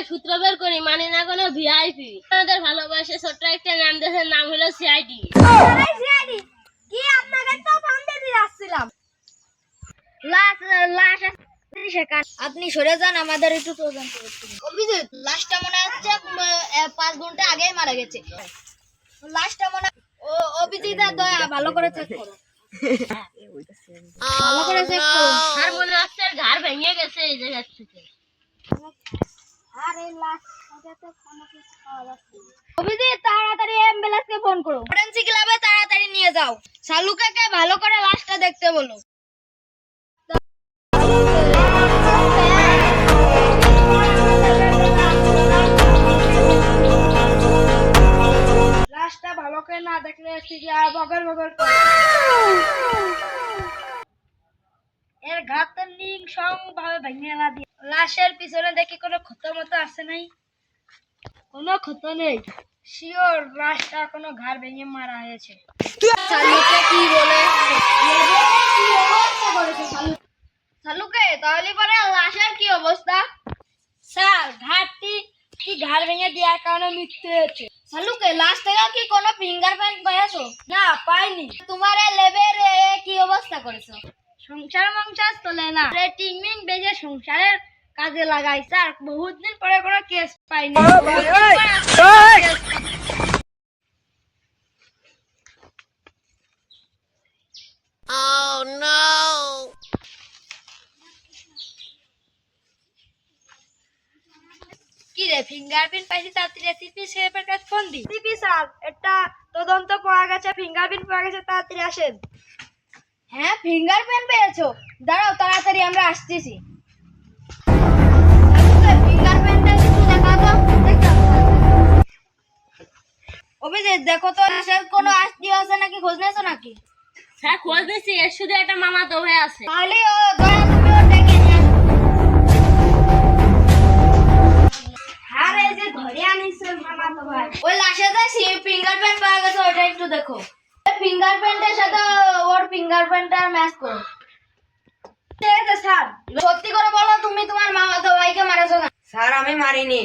সূত্র বের করি, মানে না কোনো ভিআইপি। আমাদের ভালোবাসে ছোট্ট একটা নাম, দেশের নাম হলো সিআইডি। সিআইডি কি আপনাকে তো ফোন দিতে যাচ্ছিলাম। লাশ লাশ আপনি সরে যান, আমাদের একটু তদন্ত করতে হবে। অভিজিৎ, লাশটা মনে হচ্ছে 5 ঘন্টা আগেই মারা গেছে। লাশটা মনে অভিজিৎ দয়া ভালো করে চেক করো। ভালো করে চেক করো। আর মনে হচ্ছে এর ঘাড় ভেঙে গেছে এই জায়গা থেকে। আর এই লাশটাকে তো কোনো কিছু পাওয়া যাচ্ছে না। অভিজিৎ, তাড়াতাড়ি অ্যাম্বুলেন্সকে ফোন করো। ফরেনসিক ল্যাবে তাড়াতাড়ি নিয়ে যাও। শালুকাকে ভালো করে লাশটা দেখতে বলো। লাশটা ভালো করে না দেখলে বগর বগর করে। এর ঘাত নিং সং ভাবে ভেঙে এলা দিয়ে। লাশের পিছনে দেখি কোনো ক্ষত মতো আছে নাই? কোনো ক্ষত নেই। শিওর লাশটা কোনো ঘাড় ভেঙে মারা হয়েছে। শালুকে কি বলে? শালুকে তাহলে পরে লাশের কি অবস্থা? স্যার, ঘাড় ভেঙে দেওয়ার কারণে মৃত্যু হয়েছে। শালুকে, লাশ থেকে কি কোনো ফিঙ্গারপ্রিন্ট পেয়েছো? না, পাইনি। তোমার লেবের কি অবস্থা করেছো? সংসার চলে না, টিংমিং বেজে সংসারের কাজে লাগাই। স্যার, বহুত দিন পরে কোনো কেস পাইনি। কি রে, ফিঙ্গারপ্রিন্ট পাইছি, তাড়াতাড়ি সিপি সাহেবের কাছে ফোন দি। সিপি স্যার, এটা তদন্ত পাওয়া গেছে, ফিঙ্গারপ্রিন্ট পাওয়া গেছে, তাড়াতাড়ি আসেন। হ্যাঁ, ফিঙ্গারপ্রিন্ট পেয়েছো? দাঁড়াও, তাড়াতাড়ি আমরা আসতেছি। ফিঙ্গারপ্রিন্টটা একটু দেখাও তো। অভিজিৎ, দেখো তো লাশের কোনো আত্মীয় আছে নাকি, খোঁজ নিয়েছো নাকি? স্যার খোঁজ দিচ্ছি, এর শুধু একটা মামাতো ভাই আছে। তাহলে ও দয়া তুমি ওর ডেকে নিয়ে আসো। আরে এই যে ধরে আনিছে মামাতো ভাই, ওই লাশে যে ফিঙ্গারপ্রিন্ট পাওয়া গেছে ওটা একটু দেখো। ফিঙ্গারপ্রিন্টের সাথে ওর ফিঙ্গারপ্রিন্টটা ম্যাচ করো। ঠিক আছে স্যার, সত্যি করে বলো তুমি তোমার মামাতো ভাইকে মারেছো না? স্যার, আমি মারিনি।